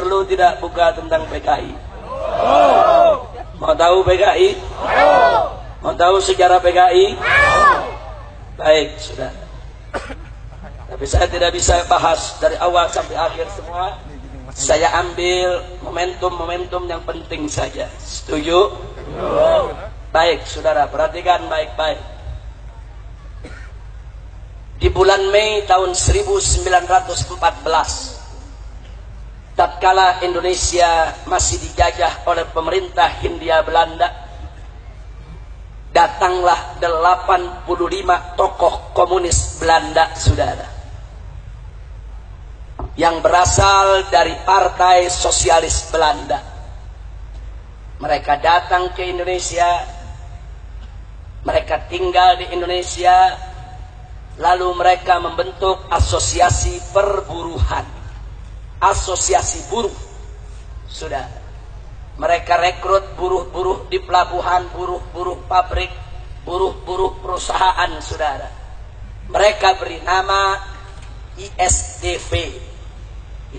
perlu tidak buka tentang PKI? Mau tahu PKI? Mau tahu sejarah PKI? Baik, sudah. Tapi saya tidak bisa bahas dari awal sampai akhir semua. Saya ambil momentum-momentum yang penting saja. Setuju? Baik, saudara, perhatikan baik-baik. Di bulan Mei tahun 1914, tatkala Indonesia masih dijajah oleh pemerintah Hindia Belanda, datanglah 85 tokoh komunis Belanda, saudara, yang berasal dari Partai Sosialis Belanda. Mereka datang ke Indonesia, mereka tinggal di Indonesia, lalu mereka membentuk asosiasi perburuhan, asosiasi buruh. Sudah, mereka rekrut buruh-buruh di pelabuhan, buruh-buruh pabrik, buruh-buruh perusahaan, saudara. Mereka beri nama ISDV.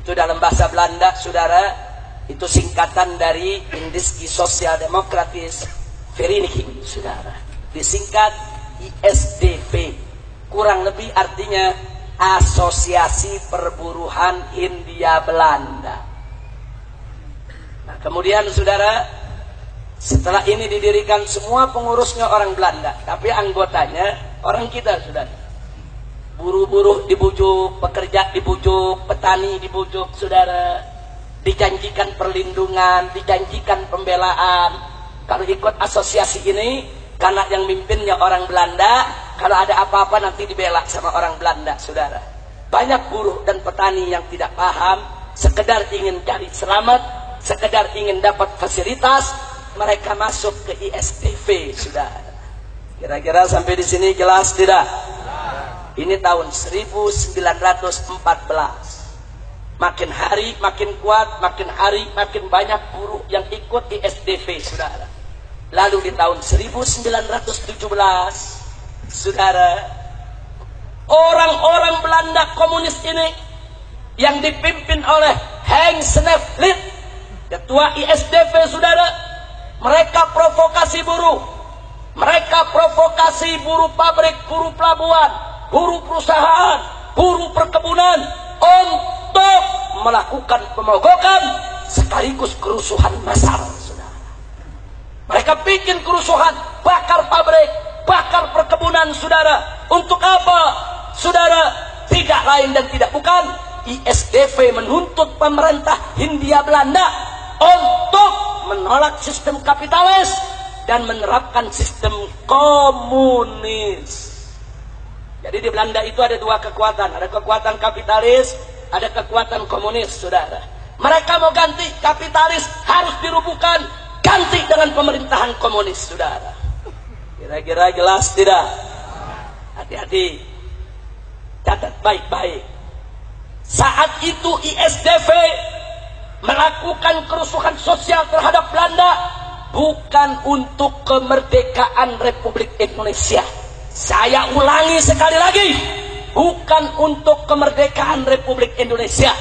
Itu dalam bahasa Belanda, saudara, itu singkatan dari Indische Sociaal-Democratische Vereniging, saudara. Disingkat ISDV. Kurang lebih artinya Asosiasi Perburuhan Hindia Belanda. Nah, kemudian saudara, setelah ini didirikan, semua pengurusnya orang Belanda, tapi anggotanya orang kita, saudara. Buruh-buruh dibujuk, pekerja dibujuk, petani dibujuk, saudara. Dijanjikan perlindungan, dijanjikan pembelaan. Kalau ikut asosiasi ini, karena yang mimpinnya orang Belanda, kalau ada apa-apa nanti dibela sama orang Belanda, saudara. Banyak buruh dan petani yang tidak paham, sekedar ingin cari selamat, sekedar ingin dapat fasilitas, mereka masuk ke ISDV, saudara. Kira-kira sampai di sini jelas tidak? Ini tahun 1914. Makin hari makin kuat, makin hari makin banyak buruh yang ikut ISDV, saudara. Lalu di tahun 1917, saudara, orang-orang Belanda komunis ini yang dipimpin oleh Henk Sneevliet, ketua ISDV, saudara, mereka provokasi buruh. Mereka provokasi buruh pabrik, buruh pelabuhan, buruh perusahaan, buruh perkebunan untuk melakukan pemogokan sekaligus kerusuhan massal. Mereka bikin kerusuhan, bakar pabrik, bakar perkebunan, saudara. Untuk apa, saudara? Tidak lain dan tidak bukan, ISDV menuntut pemerintah Hindia Belanda untuk menolak sistem kapitalis dan menerapkan sistem komunis. Jadi di Belanda itu ada dua kekuatan, ada kekuatan kapitalis, ada kekuatan komunis, saudara. Mereka mau ganti kapitalis, harus dirubuhkan, ganti dengan pemerintahan komunis, saudara. Kira-kira jelas tidak? Hati-hati, catat baik-baik. Saat itu ISDV melakukan kerusuhan sosial terhadap Belanda bukan untuk kemerdekaan Republik Indonesia. Saya ulangi sekali lagi, bukan untuk kemerdekaan Republik Indonesia.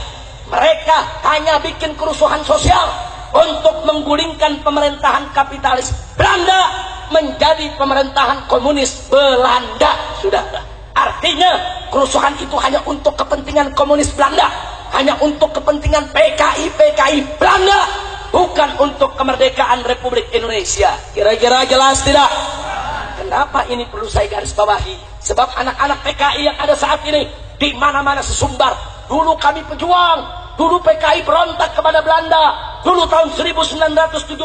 Mereka hanya bikin kerusuhan sosial untuk menggulingkan pemerintahan kapitalis Belanda menjadi pemerintahan komunis Belanda, saudara. Artinya kerusuhan itu hanya untuk kepentingan komunis Belanda, hanya untuk kepentingan PKI Belanda, bukan untuk kemerdekaan Republik Indonesia. Kira-kira jelas tidak? Kenapa ini perlu saya garis bawahi? Sebab anak-anak PKI yang ada saat ini di mana-mana sesumbar. Dulu kami pejuang, dulu PKI berontak kepada Belanda. Dulu tahun 1917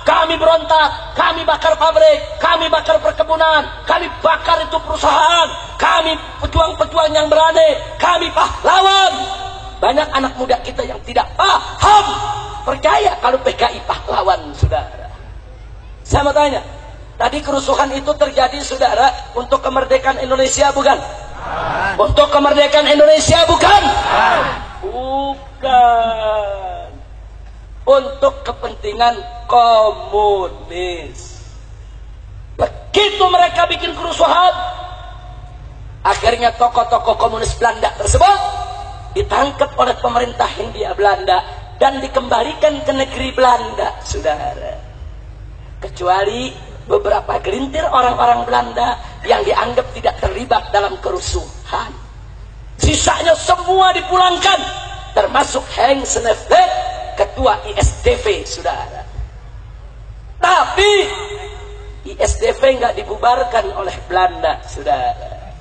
kami berontak, kami bakar pabrik, kami bakar perkebunan, kami bakar itu perusahaan, kami pejuang-pejuang yang berani, kami pahlawan. Banyak anak muda kita yang tidak paham, percaya kalau PKI pahlawan, saudara. Saya mau tanya, tadi kerusuhan itu terjadi, saudara, untuk kemerdekaan Indonesia bukan? Untuk kemerdekaan Indonesia bukan? Bukan. Untuk kepentingan komunis. Begitu mereka bikin kerusuhan, akhirnya tokoh-tokoh komunis Belanda tersebut ditangkap oleh pemerintah Hindia Belanda, dan dikembalikan ke negeri Belanda, saudara. Kecuali beberapa gelintir orang-orang Belanda yang dianggap tidak terlibat dalam kerusuhan. Sisanya semua dipulangkan, termasuk Henk Sneevliet, ketua ISDV, saudara. Tapi ISDV nggak dibubarkan oleh Belanda, saudara.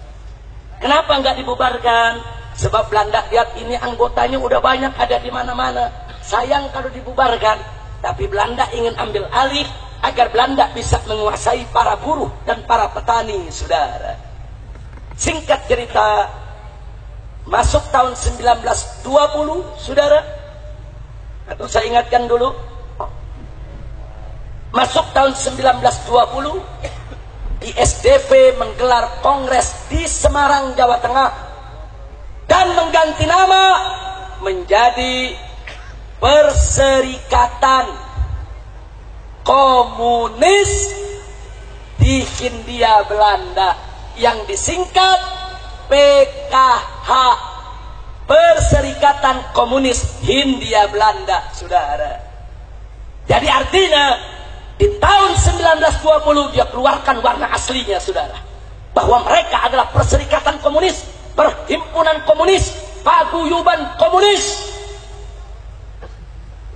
Kenapa nggak dibubarkan? Sebab Belanda lihat ini anggotanya udah banyak ada di mana-mana. Sayang kalau dibubarkan. Tapi Belanda ingin ambil alih agar Belanda bisa menguasai para buruh dan para petani, saudara. Singkat cerita, masuk tahun 1920, saudara. Atau saya ingatkan dulu. Masuk tahun 1920, ISDV menggelar kongres di Semarang, Jawa Tengah, dan mengganti nama menjadi Perserikatan Komunis di Hindia Belanda, yang disingkat PKH, Perserikatan Komunis Hindia Belanda, saudara. Jadi artinya di tahun 1920 dia keluarkan warna aslinya, saudara, bahwa mereka adalah Perserikatan Komunis, Perhimpunan Komunis, Paguyuban Komunis.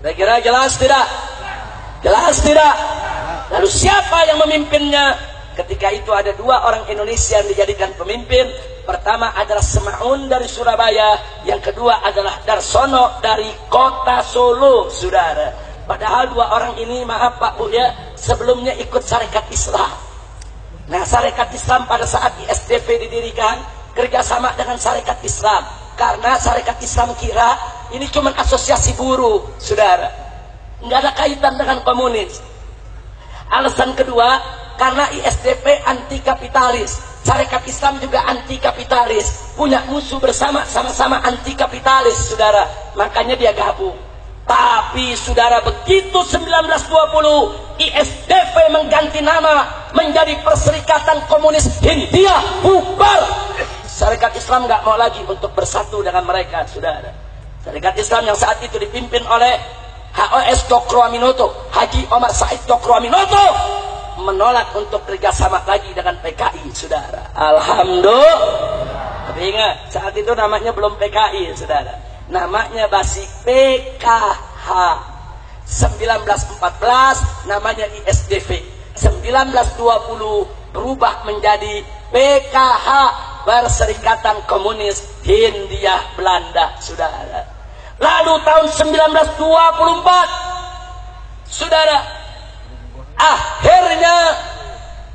Kira-kira jelas tidak? Jelas tidak? Lalu siapa yang memimpinnya? Ketika itu ada dua orang Indonesia yang dijadikan pemimpin. Pertama adalah Semaun dari Surabaya, yang kedua adalah Darsono dari kota Solo, saudara. Padahal dua orang ini, maaf Pak Bu ya, sebelumnya ikut Sarekat Islam. Nah, Sarekat Islam pada saat ISDV didirikan kerjasama dengan Sarekat Islam, karena Sarekat Islam kira ini cuma asosiasi buruh, saudara, nggak ada kaitan dengan komunis. Alasan kedua, karena ISDV anti kapitalis, Sarekat Islam juga anti kapitalis, punya musuh bersama, sama-sama anti kapitalis, saudara. Makanya dia gabung. Tapi saudara, begitu 1920 ISDV mengganti nama menjadi Perserikatan Komunis Hindia, bubar. Sarekat Islam nggak mau lagi untuk bersatu dengan mereka, saudara. Sarekat Islam yang saat itu dipimpin oleh HOS Cokroaminoto, Haji Omar Said Cokroaminoto, menolak untuk kerjasama lagi dengan PKI, saudara. Alhamdulillah. Tapi ingat, saat itu namanya belum PKI, saudara. Namanya masih PKH. 1914 namanya ISDV. 1920 berubah menjadi PKH, Perserikatan Komunis Hindia Belanda, saudara. Lalu tahun 1924, saudara, akhirnya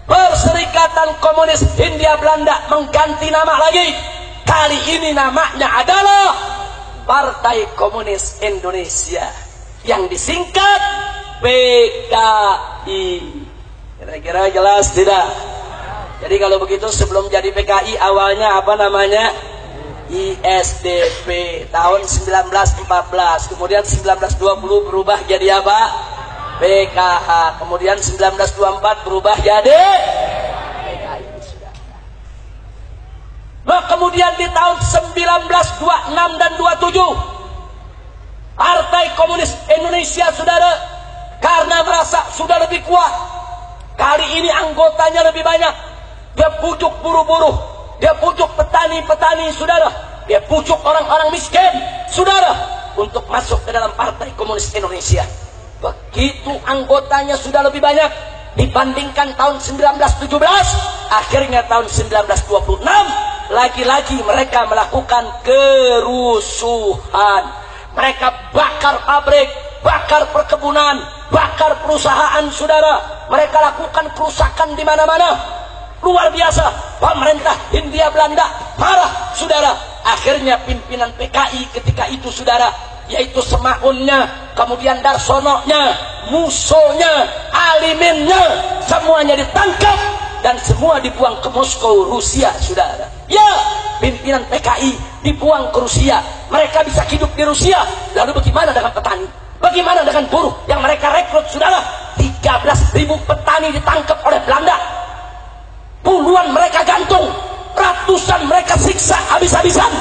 Perserikatan Komunis Hindia Belanda mengganti nama lagi. Kali ini namanya adalah Partai Komunis Indonesia, yang disingkat PKI. Kira-kira jelas tidak? Jadi kalau begitu sebelum jadi PKI awalnya apa namanya? ISDP tahun 1914, kemudian 1920 berubah jadi apa? PKH, kemudian 1924 berubah jadi PKI. Nah, kemudian di tahun 1926 dan 27 Partai Komunis Indonesia, saudara, karena merasa sudah lebih kuat, kali ini anggotanya lebih banyak, dia pujuk buruh-buruh, dia pujuk petani-petani, saudara, dia pujuk orang-orang miskin, saudara, untuk masuk ke dalam Partai Komunis Indonesia. Begitu anggotanya sudah lebih banyak dibandingkan tahun 1917, akhirnya tahun 1926 lagi-lagi mereka melakukan kerusuhan. Mereka bakar pabrik, bakar perkebunan, bakar perusahaan, saudara. Mereka lakukan kerusakan di mana-mana. Luar biasa. Pemerintah Hindia Belanda marah, saudara. Akhirnya pimpinan PKI ketika itu, saudara, yaitu Semaunnya, kemudian Darsononya, Musonya, Aliminnya, semuanya ditangkap dan semua dibuang ke Moskow, Rusia, saudara. Ya, pimpinan PKI dibuang ke Rusia. Mereka bisa hidup di Rusia. Lalu bagaimana dengan petani? Bagaimana dengan buruh yang mereka rekrut, saudara? 13.000 petani ditangkap oleh Belanda. Puluhan mereka gantung, ratusan mereka siksa habis-habisan.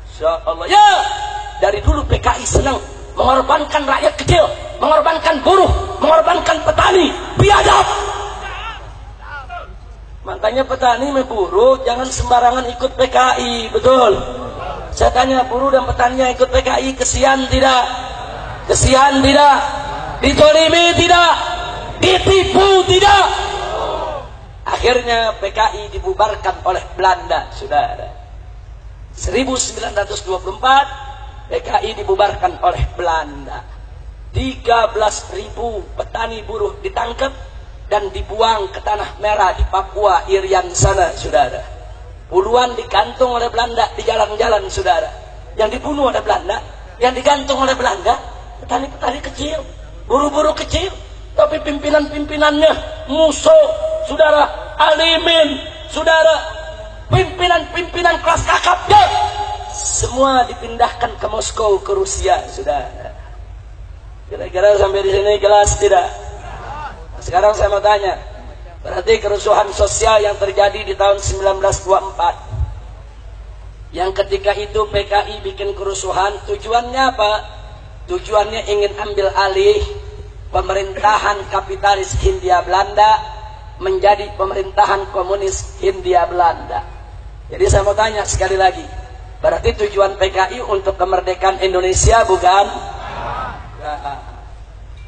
Insya Allah. Ya, dari dulu PKI senang mengorbankan rakyat kecil, mengorbankan buruh, mengorbankan petani, biadab. Makanya petani sama buruh jangan sembarangan ikut PKI, betul? Saya tanya, buruh dan petani yang ikut PKI kesian tidak? Kesian tidak? Ditolimi tidak? Ditipu tidak? Akhirnya PKI dibubarkan oleh Belanda, saudara. 1924 PKI dibubarkan oleh Belanda. 13.000 petani buruh ditangkap dan dibuang ke tanah merah di Papua, Irian sana, saudara. Puluhan digantung oleh Belanda di jalan-jalan, saudara. Yang dibunuh oleh Belanda, yang digantung oleh Belanda, petani-petani kecil, buruh-buruh kecil. Tapi pimpinan-pimpinannya musuh, saudara, alimin, saudara, pimpinan-pimpinan kelas kakapnya semua dipindahkan ke Moskow, ke Rusia, saudara. Kira-kira sampai di sini jelas tidak? Sekarang saya mau tanya, berarti kerusuhan sosial yang terjadi di tahun 1924, yang ketika itu PKI bikin kerusuhan, tujuannya apa? Tujuannya ingin ambil alih pemerintahan kapitalis Hindia Belanda menjadi pemerintahan komunis Hindia Belanda. Jadi saya mau tanya sekali lagi, berarti tujuan PKI untuk kemerdekaan Indonesia, bukan?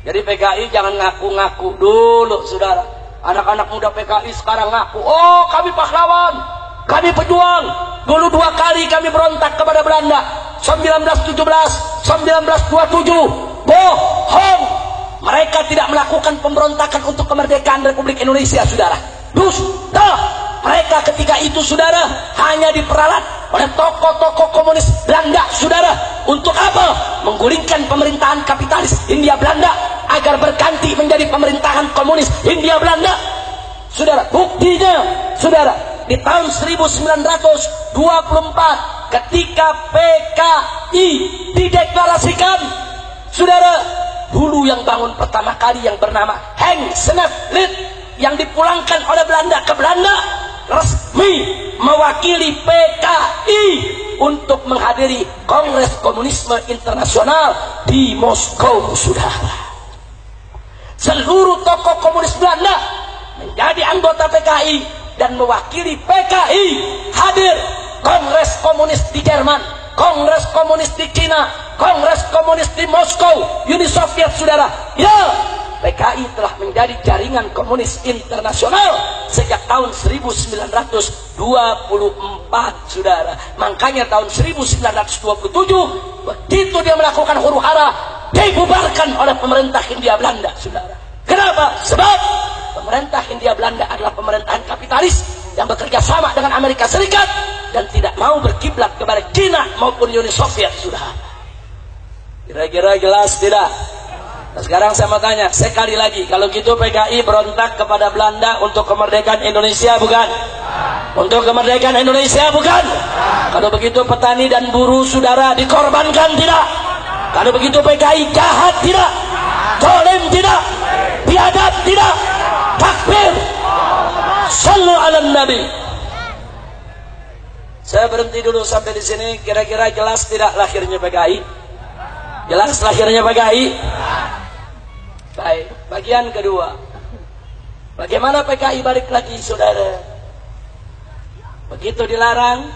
Jadi PKI jangan ngaku-ngaku dulu, saudara. Anak-anak muda PKI sekarang ngaku, oh kami pahlawan, kami pejuang. Dulu 2 kali kami berontak kepada Belanda, 1917, 1927. Bohong. Mereka tidak melakukan pemberontakan untuk kemerdekaan Republik Indonesia, saudara. Dusta. Mereka ketika itu, saudara, hanya diperalat oleh tokoh-tokoh komunis Belanda, saudara. Untuk apa? Menggulingkan pemerintahan kapitalis Hindia Belanda agar berganti menjadi pemerintahan komunis Hindia Belanda. Saudara, buktinya, saudara, di tahun 1924 ketika PKI dideklarasikan, saudara, dulu yang bangun pertama kali yang bernama Henk Sneevliet yang dipulangkan oleh Belanda ke Belanda resmi mewakili PKI untuk menghadiri Kongres Komunisme Internasional di Moskow, saudara. Seluruh tokoh komunis Belanda menjadi anggota PKI dan mewakili PKI hadir Kongres Komunis di Jerman, Kongres Komunis di Cina, Kongres Komunis di Moskow, Uni Soviet, saudara. Ya, PKI telah menjadi jaringan komunis internasional sejak tahun 1924, saudara. Makanya tahun 1927 begitu dia melakukan huru-hara, dibubarkan oleh pemerintah Hindia Belanda, saudara. Kenapa? Sebab pemerintah Hindia Belanda adalah pemerintahan kapitalis yang bekerja sama dengan Amerika Serikat dan tidak mau berkiblat kepada Cina maupun Uni Soviet, saudara. Kira-kira jelas tidak? Nah, sekarang saya mau tanya sekali lagi, kalau gitu PKI berontak kepada Belanda untuk kemerdekaan Indonesia, bukan? Untuk kemerdekaan Indonesia, bukan? Kalau begitu petani dan buruh, saudara, dikorbankan tidak? Kalau begitu PKI jahat tidak? Zalim tidak? Biadab tidak? Takbir! Sallu ala Nabi. Saya berhenti dulu sampai di sini. Kira-kira jelas tidak lahirnya PKI? Jelas lahirnya PKI? Baik, bagian kedua. Bagaimana PKI balik lagi, saudara? Begitu dilarang,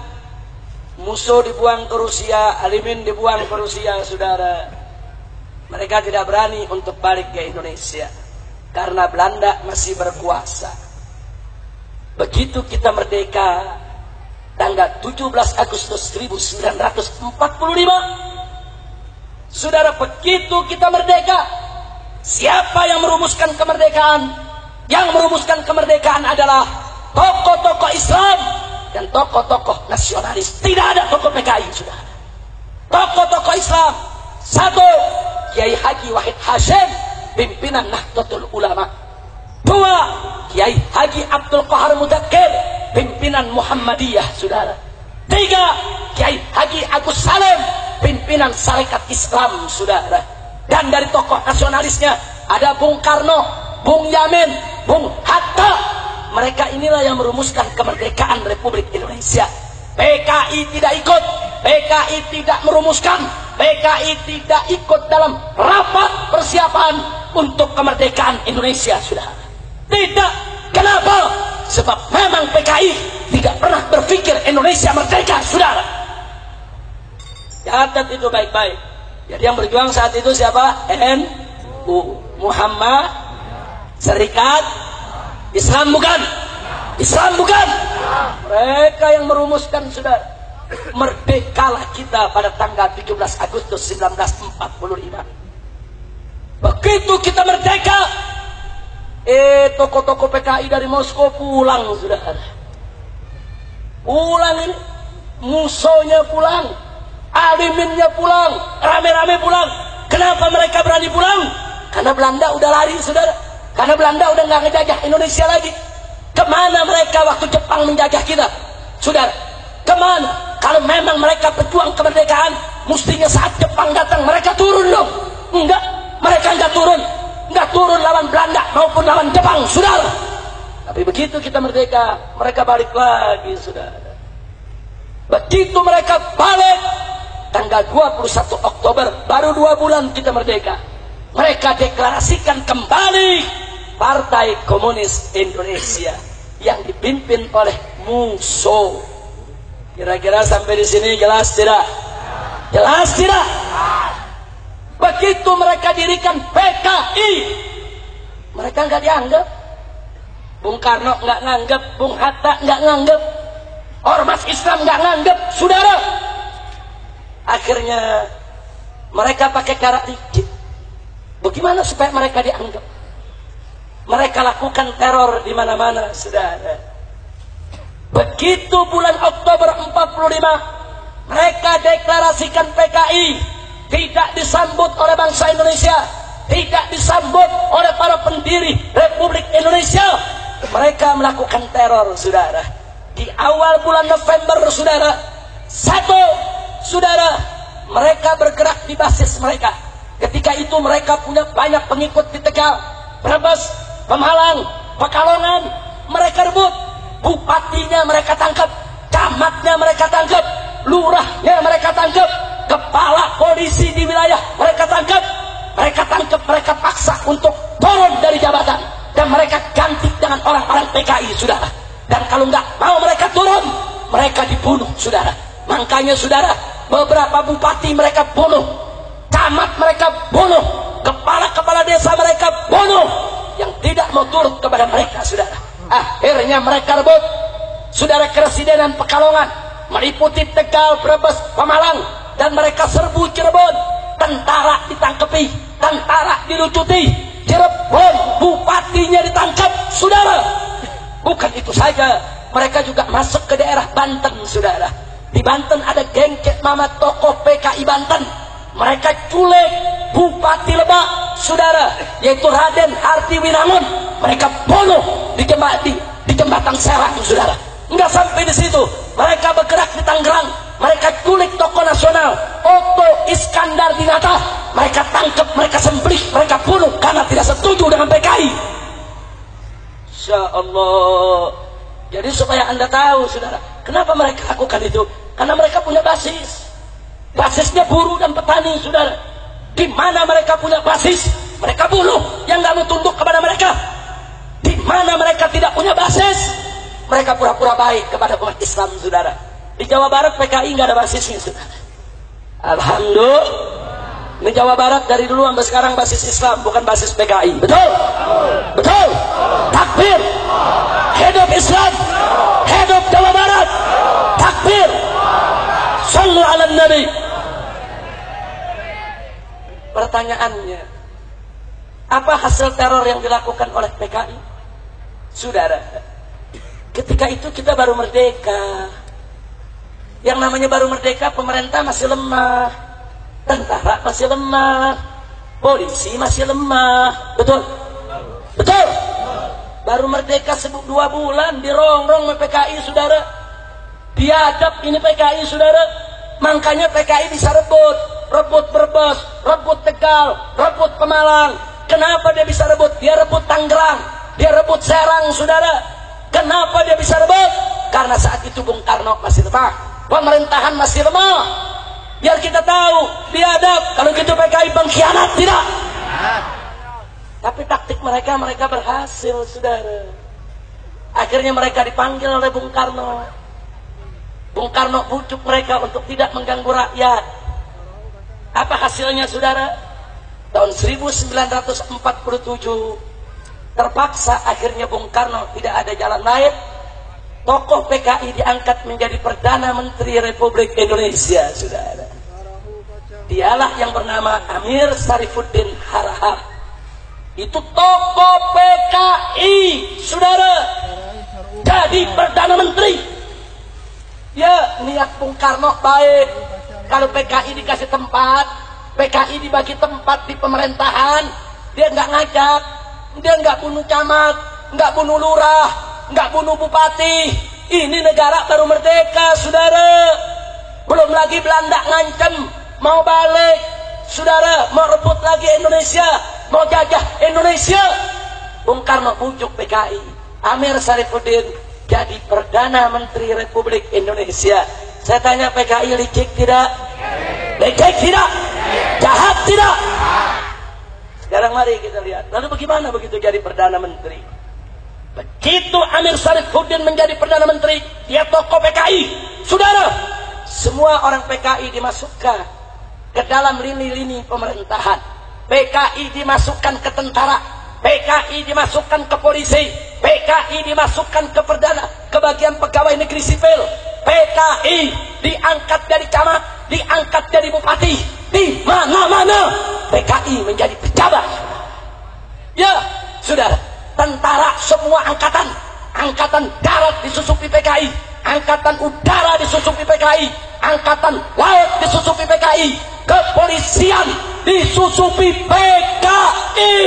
musuh dibuang ke Rusia, alimin dibuang ke Rusia, saudara. Mereka tidak berani untuk balik ke Indonesia karena Belanda masih berkuasa. Begitu kita merdeka tanggal 17 Agustus 1945, saudara, begitu kita merdeka, siapa yang merumuskan kemerdekaan? Yang merumuskan kemerdekaan adalah tokoh-tokoh Islam dan tokoh-tokoh nasionalis. Tidak ada tokoh PKI, saudara. Tokoh-tokoh Islam, satu, Kiai Haji Wahid Hashim, pimpinan Nahdlatul Ulama. Dua, Kiai Haji Abdul Qahar Mudakir, pimpinan Muhammadiyah, saudara. Tiga, Kiai Haji Agus Salim, pimpinan Sarekat Islam, saudara. Dan dari tokoh nasionalisnya ada Bung Karno, Bung Yamin, Bung Hatta. Mereka inilah yang merumuskan kemerdekaan Republik Indonesia. PKI tidak ikut, PKI tidak merumuskan, PKI tidak ikut dalam rapat persiapan untuk kemerdekaan Indonesia, saudara. Tidak. Kenapa? Sebab memang PKI tidak pernah berpikir Indonesia merdeka, saudara. Catat itu baik-baik. Jadi yang berjuang saat itu siapa? NU, Muhammad Serikat Islam, bukan? Islam bukan? Mereka yang merumuskan, saudara. Merdekalah kita pada tanggal 17 Agustus 1945. Begitu kita merdeka, tokoh-tokoh PKI dari Moskow pulang, saudara. Pulang ini, musuhnya pulang, aliminnya pulang, rame-rame pulang. Kenapa mereka berani pulang? Karena Belanda udah lari, saudara. Karena Belanda udah nggak ngejajah Indonesia lagi. Kemana mereka waktu Jepang menjajah kita, saudara? Kemana? Kalau memang mereka pejuang kemerdekaan, mestinya saat Jepang datang mereka turun dong. Enggak, mereka enggak turun. Enggak turun lawan Belanda maupun lawan Jepang, saudara. Tapi begitu kita merdeka, mereka balik lagi, saudara. Begitu mereka balik, tanggal 21 Oktober, baru 2 bulan kita merdeka, mereka deklarasikan kembali Partai Komunis Indonesia yang dipimpin oleh musuh. Kira-kira sampai di sini jelas tidak? Jelas tidak? Begitu mereka dirikan PKI, mereka nggak dianggap. Bung Karno nggak nganggap, Bung Hatta nggak nganggap, ormas Islam nggak nganggap, saudara. Akhirnya mereka pakai cara licik. Bagaimana supaya mereka dianggap? Mereka lakukan teror di mana-mana, saudara. Begitu bulan Oktober 45, mereka deklarasikan PKI tidak disambut oleh bangsa Indonesia, tidak disambut oleh para pendiri Republik Indonesia. Mereka melakukan teror, saudara. Di awal bulan November, saudara, saudara, mereka bergerak di basis mereka. Ketika itu mereka punya banyak pengikut di Tegal, Brebes, Pemalang, Pekalongan. Mereka rebut. Bupatinya mereka tangkap, camatnya mereka tangkap, lurahnya mereka tangkap, kepala polisi di wilayah mereka tangkap, mereka paksa untuk turun dari jabatan, dan mereka ganti dengan orang-orang PKI, saudara. Dan kalau nggak mau mereka turun, mereka dibunuh, saudara. Makanya, saudara, beberapa bupati mereka bunuh, camat mereka bunuh, kepala-kepala desa mereka bunuh, yang tidak mau turun kepada mereka, saudara. Akhirnya mereka rebut, saudara, Keresidenan Pekalongan, meliputi Tegal, Brebes, Pemalang, dan mereka serbu Cirebon. Tentara ditangkepi, tentara dilucuti, Cirebon bupatinya ditangkap, saudara. Bukan itu saja, mereka juga masuk ke daerah Banten, saudara. Di Banten ada geng Cek Mama, tokoh PKI Banten. Mereka culik Bupati Lebak, saudara, yaitu Raden Harti Winangun. Mereka bunuh di jembatan Serang, saudara. Enggak sampai di situ, mereka bergerak di Tangerang. Mereka culik tokoh nasional Otto Iskandar Dinata. Mereka tangkap, mereka sembelih, mereka bunuh karena tidak setuju dengan PKI. Insya Allah. Jadi supaya anda tahu, saudara, kenapa mereka lakukan itu? Karena mereka punya basis. Basisnya buruh dan petani, saudara. Di mana mereka punya basis, mereka bunuh yang nggak mau tunduk kepada mereka. Di mana mereka tidak punya basis, mereka pura-pura baik kepada umat Islam, saudara. Di Jawa Barat PKI nggak ada basisnya, saudara. Alhamdulillah. Di Jawa Barat dari dulu sampai sekarang basis Islam, bukan basis PKI. Betul? Betul? Takbir. Hidup Islam. Hidup Jawa Barat. Takbir. Sallu ala Nabi. Pertanyaannya, apa hasil teror yang dilakukan oleh PKI? Saudara, ketika itu kita baru merdeka. Yang namanya baru merdeka, pemerintah masih lemah, tentara masih lemah, polisi masih lemah. Betul? Betul? Baru merdeka 2 bulan dirongrong sama PKI, saudara. Biadab ini PKI, saudara. Makanya PKI bisa rebut Brebes, rebut Tegal, rebut Pemalang. Kenapa dia bisa rebut? Dia rebut Tangerang, dia rebut Serang, saudara. Kenapa dia bisa rebut? Karena saat itu Bung Karno masih lemah, pemerintahan masih lemah. Biar kita tahu, biadab. Kalau gitu PKI pengkhianat, tidak. Tapi taktik mereka berhasil, saudara. Akhirnya mereka dipanggil oleh Bung Karno. Bung Karno bujuk mereka untuk tidak mengganggu rakyat. Apa hasilnya, saudara? Tahun 1947 terpaksa akhirnya Bung Karno tidak ada jalan lain. Tokoh PKI diangkat menjadi Perdana Menteri Republik Indonesia, saudara. Dialah yang bernama Amir Syarifuddin Harahap. Itu tokoh PKI, saudara, jadi Perdana Menteri. Ya, niat Bung Karno baik. Kalau PKI dikasih tempat, PKI dibagi tempat di pemerintahan, dia nggak ngajak, dia nggak bunuh camat, nggak bunuh lurah, nggak bunuh bupati. Ini negara baru merdeka, saudara. Belum lagi Belanda ngancem mau balik, saudara, mau rebut lagi Indonesia, mau jajah Indonesia. Bung Karno bujuk PKI, Amir Syarifuddin jadi Perdana Menteri Republik Indonesia. Saya tanya, PKI licik tidak? Licik tidak? Jahat tidak? Sekarang mari kita lihat. Lalu bagaimana begitu jadi Perdana Menteri? Begitu Amir Syarifuddin menjadi Perdana Menteri, dia tokoh PKI. Saudara, semua orang PKI dimasukkan ke dalam lini-lini pemerintahan. PKI dimasukkan ke tentara, PKI dimasukkan ke polisi, PKI dimasukkan ke bagian pegawai negeri sipil. PKI diangkat dari camat, diangkat dari bupati, di mana-mana PKI menjadi pejabat. Ya, sudah. Tentara semua angkatan darat disusupi PKI, angkatan udara disusupi PKI, angkatan laut disusupi PKI, kepolisian disusupi PKI.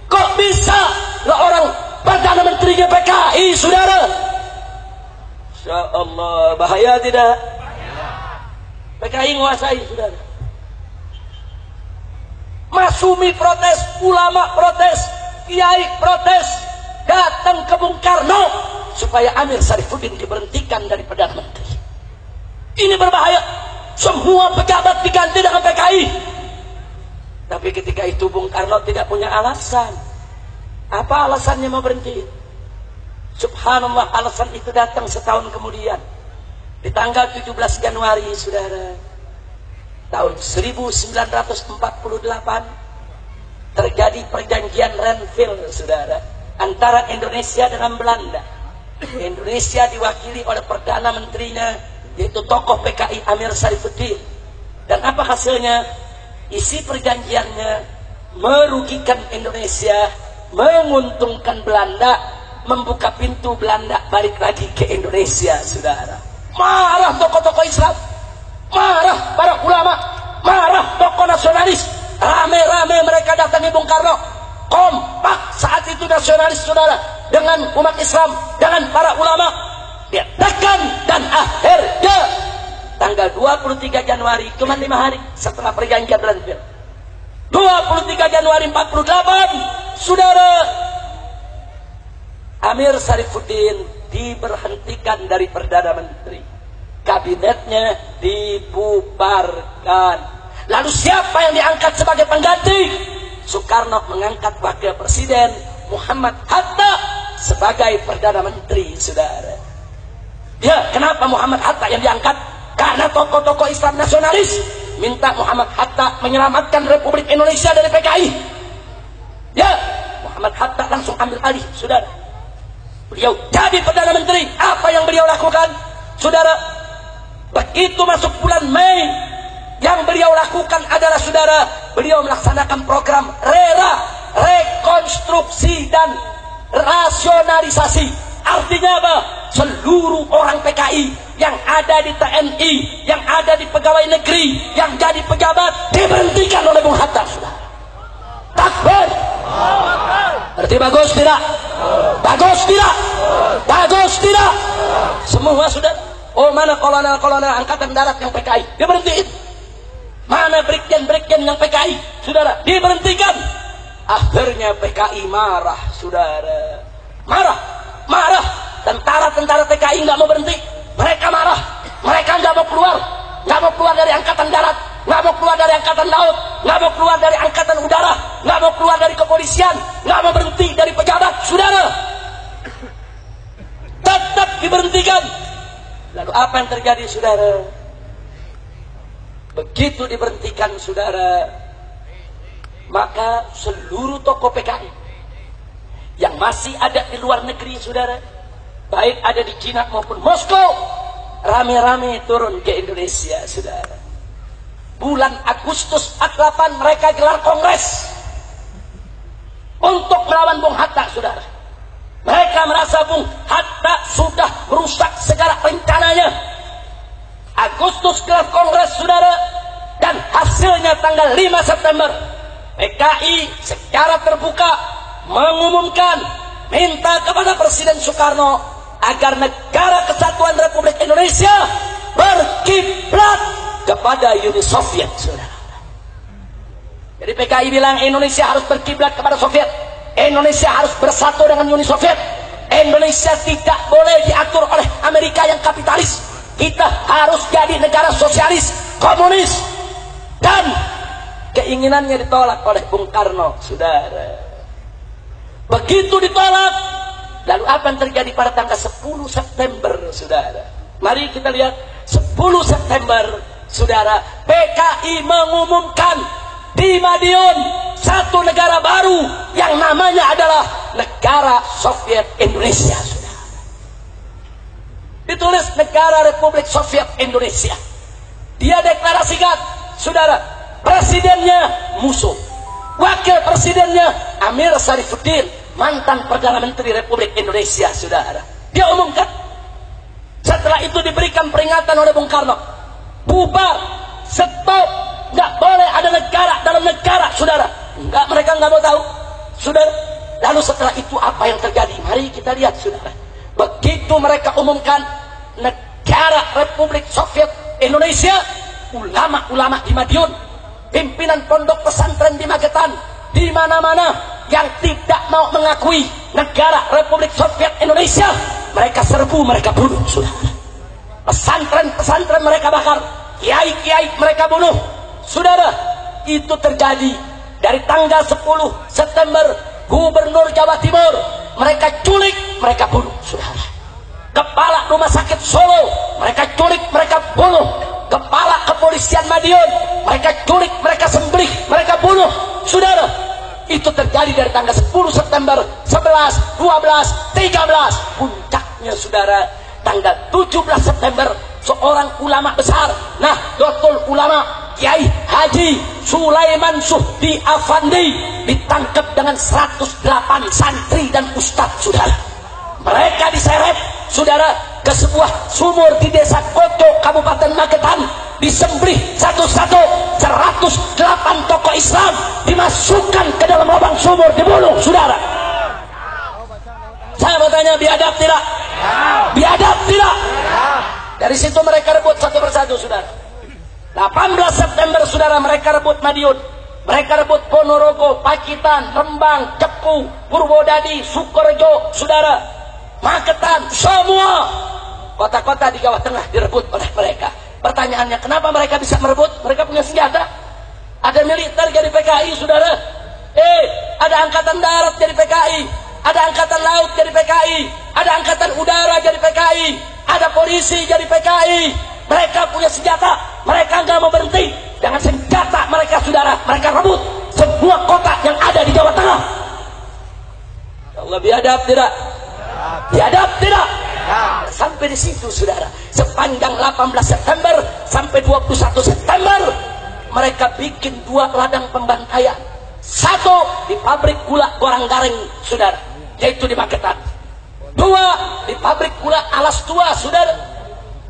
Kok bisa lah orang Perdana Menterinya PKI, saudara? Insya Allah, bahaya tidak? PKI menguasai, saudara. Masumi protes, ulama protes, kiai protes, datang ke Bung Karno supaya Amir Syarifuddin diberhentikan dari Perdana Menteri. Ini berbahaya. Semua pejabat diganti dengan PKI. Tapi ketika itu Bung Karno tidak punya alasan. Apa alasannya mau berhenti? Subhanallah, alasan itu datang setahun kemudian. Di tanggal 17 Januari, saudara, tahun 1948, terjadi perjanjian Renville, saudara, antara Indonesia dengan Belanda. Indonesia diwakili oleh Perdana Menterinya, yaitu tokoh PKI Amir Syarifuddin. Dan apa hasilnya? Isi perjanjiannya merugikan Indonesia, menguntungkan Belanda, membuka pintu Belanda balik lagi ke Indonesia, saudara. Marah tokoh-tokoh Islam, marah para ulama, marah tokoh nasionalis. Rame-rame mereka datangi Bung Karno. Kompak saat itu nasionalis, saudara, dengan umat Islam, dengan para ulama. Dia tekan, dan akhirnya tanggal 23 Januari, cuma 5 hari setelah perjanjian Renville, 23 Januari 48, saudara, Amir Syarifuddin diberhentikan dari Perdana Menteri. Kabinetnya dibubarkan. Lalu siapa yang diangkat sebagai pengganti? Soekarno mengangkat Wakil Presiden Muhammad Hatta sebagai Perdana Menteri, saudara. Ya, kenapa Muhammad Hatta yang diangkat? Karena tokoh-tokoh Islam nasionalis minta Muhammad Hatta menyelamatkan Republik Indonesia dari PKI. Ya, Muhammad Hatta langsung ambil alih, saudara. Beliau jadi Perdana Menteri. Apa yang beliau lakukan, saudara? Begitu masuk bulan Mei, yang beliau lakukan adalah, saudara, beliau melaksanakan program RERA, rekonstruksi dan rasionalisasi. Artinya apa? Seluruh orang PKI yang ada di TNI, yang ada di pegawai negeri, yang jadi pejabat, diberhentikan oleh Bung Hatta, saudara. Takbir. Berarti bagus tidak? Bagus tidak? Bagus tidak? Semua sudah. Oh, mana kolonel-kolonel angkatan darat yang PKI? Diberhentiin. Mana brigjen-brigjen yang PKI? Saudara, diberhentikan. Akhirnya PKI marah, saudara. Marah. Tentara-tentara PKI nggak mau berhenti. Mereka marah. Mereka nggak mau keluar. nggak mau keluar dari angkatan darat, nggak mau keluar dari angkatan laut, nggak mau keluar dari angkatan udara, nggak mau keluar dari kepolisian, nggak mau berhenti dari pejabat, saudara. Tetap diberhentikan. Lalu apa yang terjadi, saudara? Begitu diberhentikan, saudara, maka seluruh tokoh PKI yang masih ada di luar negeri, saudara, baik ada di Cina maupun Moskow, rame-rame turun ke Indonesia, saudara. Bulan Agustus 48 mereka gelar kongres untuk melawan Bung Hatta, saudara. Mereka merasa Bung Hatta sudah merusak segala rencananya. Agustus gelar kongres, saudara, dan hasilnya tanggal 5 September PKI secara terbuka mengumumkan, minta kepada Presiden Soekarno agar negara kesatuan Republik Indonesia berkiblat kepada Uni Soviet, saudara. Jadi PKI bilang Indonesia harus berkiblat kepada Soviet, Indonesia harus bersatu dengan Uni Soviet, Indonesia tidak boleh diatur oleh Amerika yang kapitalis, kita harus jadi negara sosialis, komunis. Dan keinginannya ditolak oleh Bung Karno, saudara. Begitu ditolak, lalu apa yang terjadi pada tanggal 10 September, saudara? Mari kita lihat 10 September, saudara, PKI mengumumkan di Madiun satu negara baru yang namanya adalah Negara Soviet Indonesia, saudara. Ditulis Negara Republik Soviet Indonesia. Dia deklarasikan, saudara, presidennya musuh, wakil presidennya Amir Sarifuddin, mantan Perdana Menteri Republik Indonesia, saudara. Dia umumkan. Setelah itu diberikan peringatan oleh Bung Karno, bubar, stop, nggak boleh ada negara dalam negara, saudara. Nggak, mereka nggak mau tahu, saudara. Lalu setelah itu apa yang terjadi? Mari kita lihat, saudara. Begitu mereka umumkan Negara Republik Soviet Indonesia, ulama-ulama di Madiun, pimpinan pondok pesantren di Magetan, di mana-mana yang tidak mau mengakui Negara Republik Soviet Indonesia, mereka serbu, mereka bunuh, saudara. Pesantren-pesantren mereka bakar, kiai-kiai mereka bunuh, saudara. Itu terjadi dari tanggal 10 September. Gubernur Jawa Timur mereka culik, mereka bunuh, saudara. Kepala Rumah Sakit Solo mereka culik, mereka bunuh. Kepala Kepolisian Madiun mereka culik, mereka sembelih, mereka bunuh, saudara. Itu terjadi dari tanggal 10 September, 11, 12, 13. Puncaknya, saudara, tanggal 17 September, seorang ulama besar, Nahdlatul Ulama, Kiai Haji Sulaiman Suhdi Afandi, ditangkap dengan 108 santri dan ustadz, saudara. Mereka diseret, saudara, ke sebuah sumur di desa Koto, Kabupaten Magetan, disembelih satu-satu. 108 tokoh Islam dimasukkan ke dalam lubang sumur, dibunuh, saudara. Saya bertanya, biadab tidak? Biadab tidak? Dari situ mereka rebut satu persatu, saudara. 18 September, saudara, mereka rebut Madiun, mereka rebut Ponorogo, Pacitan, Rembang, Cepu, Purwodadi, Sukorejo, saudara, Magetan, semua kota-kota di Jawa Tengah direbut oleh mereka. Pertanyaannya, kenapa mereka bisa merebut? Mereka punya senjata, ada militer jadi PKI, saudara. Ada angkatan darat jadi PKI, ada angkatan laut jadi PKI, ada angkatan udara jadi PKI, ada polisi jadi PKI. Mereka punya senjata, mereka nggak mau berhenti. Dengan senjata mereka, saudara, mereka rebut semua kota yang ada di Jawa Tengah. Ya Allah, biadab tidak? Biadab tidak? Sampai di situ, saudara. Sepanjang 18 September sampai 21 September mereka bikin 2 ladang pembantaian. Satu di pabrik gula Gorang Gareng, saudara, yaitu di Magetan. 2 di pabrik gula Alas Tua, saudara.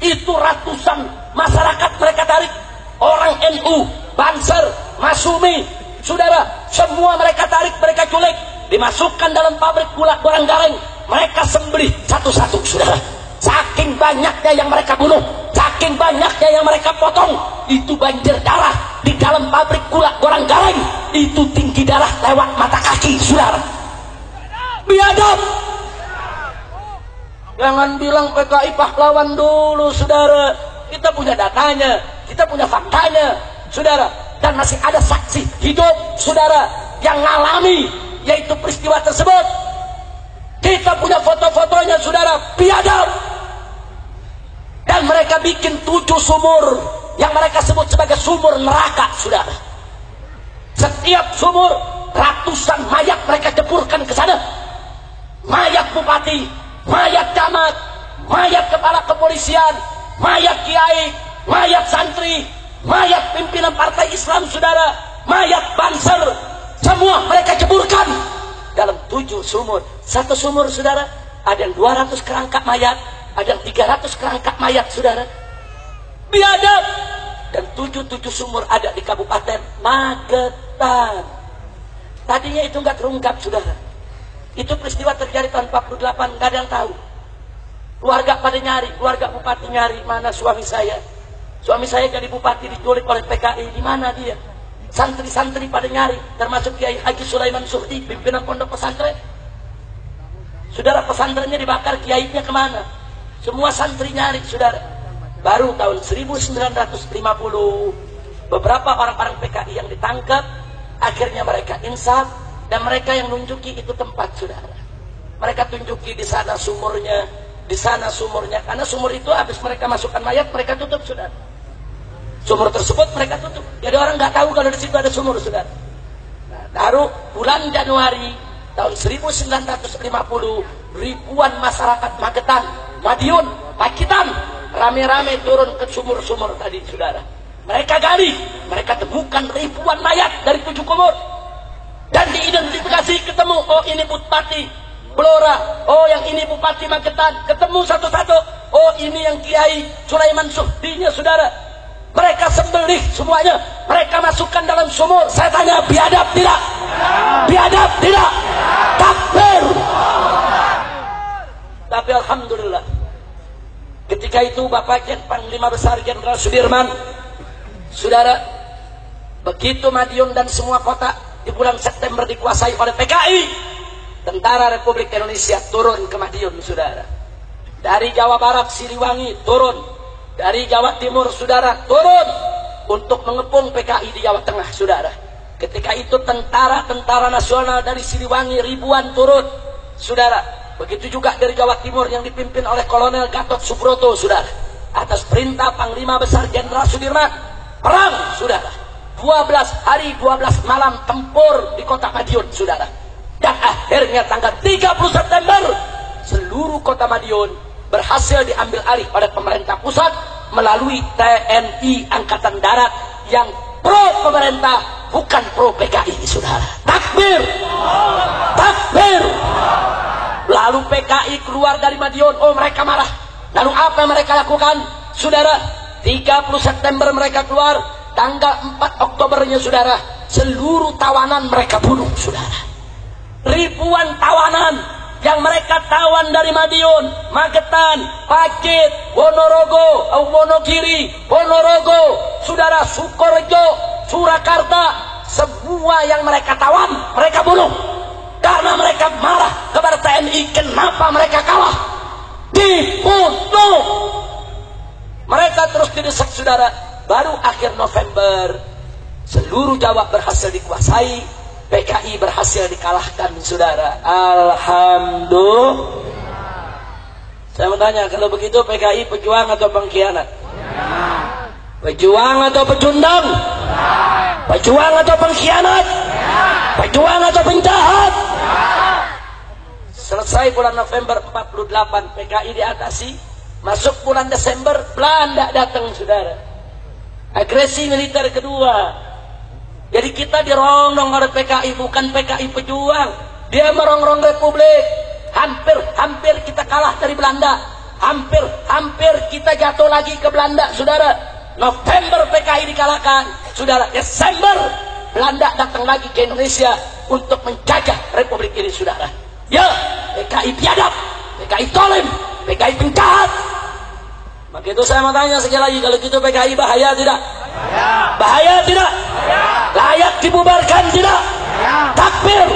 Itu ratusan masyarakat mereka tarik, orang NU, Banser, Masumi, saudara, semua mereka tarik, mereka culik, dimasukkan dalam pabrik gula Gorang Gareng, mereka sembelih satu-satu, saudara. Saking banyaknya yang mereka bunuh, saking banyaknya yang mereka potong, itu banjir darah di dalam pabrik gula Gorang Gareng, itu tinggi darah lewat mata kaki, saudara. Biadab. Jangan bilang PKI pahlawan dulu, saudara. Kita punya datanya. Kita punya faktanya, saudara. Dan masih ada saksi hidup, saudara, yang ngalami yaitu peristiwa tersebut. Kita punya foto-fotonya, saudara, biadab. Dan mereka bikin 7 sumur yang mereka sebut sebagai sumur neraka, saudara. Setiap sumur ratusan mayat mereka jeburkan ke sana. Mayat bupati, mayat camat, mayat kepala kepolisian, mayat kiai, mayat santri, mayat pimpinan partai Islam, saudara, mayat banser, semua mereka jeburkan dalam 7 sumur. Satu sumur, saudara, ada yang 200 kerangka mayat, ada yang 300 kerangka mayat, saudara. Biadab. Dan 7 sumur ada di Kabupaten Magetan. Tadinya itu nggak terungkap, saudara. Itu peristiwa terjadi tahun 48, nggak ada yang tahu. Keluarga pada nyari, keluarga bupati nyari, mana suami saya? Suami saya jadi bupati diculik oleh PKI, di mana dia? Santri-santri pada nyari, termasuk Kiai Haji Sulaiman Suhdi, pimpinan pondok pesantren. Saudara, pesantrennya dibakar, kiainya kemana? Semua santri nyari, saudara. Baru tahun 1950, beberapa orang-orang PKI yang ditangkap, akhirnya mereka insaf, dan mereka yang nunjuki itu tempat, saudara. Mereka tunjuki di sana sumurnya, di sana sumurnya. Karena sumur itu habis mereka masukkan mayat, mereka tutup, saudara. Sumur tersebut mereka tutup. Jadi orang nggak tahu kalau di situ ada sumur, saudara. Nah, baru bulan Januari tahun 1950, ribuan masyarakat Magetan, Madiun, Pacitan, rame-rame turun ke sumur-sumur tadi, saudara. Mereka gali, mereka temukan ribuan mayat dari 7 kubur. Dan diidentifikasi, ketemu, oh ini Bupati Blora, oh yang ini Bupati Magetan, ketemu satu-satu, oh ini yang Kiai Sulaiman Suhdinya, saudara. Mereka sembelih semuanya, mereka masukkan dalam sumur. Saya tanya, biadab tidak? Biadab tidak? Takbir. Tapi alhamdulillah, ketika itu Bapak Panglima Besar Jenderal Sudirman, saudara, begitu Madiun dan semua kota di bulan September dikuasai oleh PKI, Tentara Republik Indonesia turun ke Madiun, saudara. Dari Jawa Barat, Siliwangi turun, dari Jawa Timur, saudara, turun untuk mengepung PKI di Jawa Tengah, saudara. Ketika itu tentara nasional dari Siliwangi ribuan turun, saudara. Begitu juga dari Jawa Timur yang dipimpin oleh Kolonel Gatot Subroto, saudara. Atas perintah Panglima Besar Jenderal Sudirman, perang, saudara. 12 hari 12 malam tempur di kota Madiun, saudara. Dan akhirnya tanggal 30 September seluruh kota Madiun berhasil diambil alih oleh pemerintah pusat melalui TNI Angkatan Darat yang pro pemerintah, bukan pro PKI, saudara. Takbir. Takbir. Lalu PKI keluar dari Madiun, oh mereka marah. Lalu apa yang mereka lakukan, saudara? 30 September mereka keluar, tanggal 4 Oktobernya, saudara, seluruh tawanan mereka bunuh, saudara. Ribuan tawanan yang mereka tawan dari Madiun, Magetan, Pacet, Wonorogo, Wonogiri, Ponorogo, saudara, Sukorejo, Surakarta, semua yang mereka tawan, mereka bunuh. Karena mereka marah kepada TNI, kenapa mereka kalah? Dibunuh. Mereka terus didesak, saudara. Baru akhir November seluruh Jawa berhasil dikuasai, PKI berhasil dikalahkan, saudara. Alhamdulillah. Saya mau tanya, kalau begitu PKI pejuang atau pengkhianat? Pejuang atau pecundang? Pejuang atau pengkhianat? Pejuang atau penjahat? Selesai bulan November 48, PKI diatasi. Masuk bulan Desember, Belanda datang, saudara. Agresi militer kedua. Jadi kita dirongrong oleh PKI, bukan PKI pejuang. Dia merongrong Republik. Hampir kita kalah dari Belanda. Hampir kita jatuh lagi ke Belanda, saudara. November PKI dikalahkan, saudara. Desember Belanda datang lagi ke Indonesia untuk menjajah Republik ini, saudara. Ya, PKI biadab, PKI tolim, PKI penjahat. Maka itu saya mau tanya sekali lagi, kalau gitu PKI bahaya tidak? Bahaya tidak? Layak dibubarkan tidak? Takbir.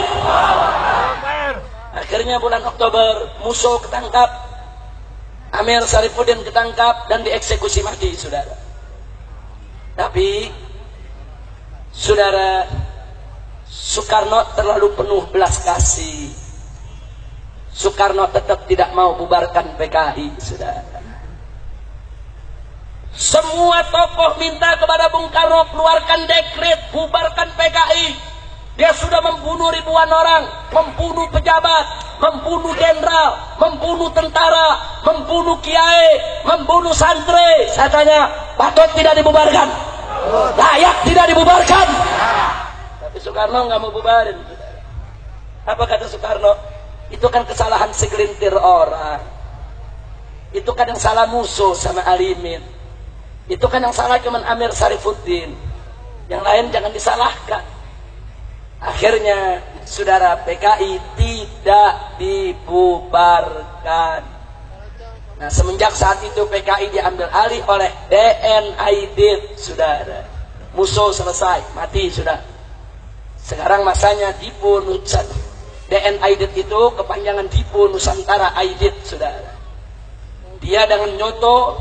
Akhirnya bulan Oktober Musso ketangkap, Amir Sarifuddin ketangkap dan dieksekusi mati, saudara. Tapi saudara, Soekarno terlalu penuh belas kasih. Soekarno tetap tidak mau bubarkan PKI, saudara. Semua tokoh minta kepada Bung Karno keluarkan dekret bubarkan PKI. Dia sudah membunuh ribuan orang, membunuh pejabat, membunuh jenderal, membunuh tentara, membunuh kiai, membunuh santri. Saya tanya, patut tidak dibubarkan? Layak tidak dibubarkan? Tapi Soekarno nggak mau bubarin. Apa kata Soekarno? Itu kan kesalahan segelintir orang. Itu kan yang salah Musuh sama Alimin. Itu kan yang salah cuman Amir Sarifuddin. Yang lain jangan disalahkan. Akhirnya saudara, PKI tidak dibubarkan. Nah, semenjak saat itu PKI diambil alih oleh DN Aidit, saudara. Musuh selesai, mati sudah. Sekarang masanya Dipo Nusantara. DN Aidit itu kepanjangan Dipo Nusantara Aidit, saudara. Dia dengan nyoto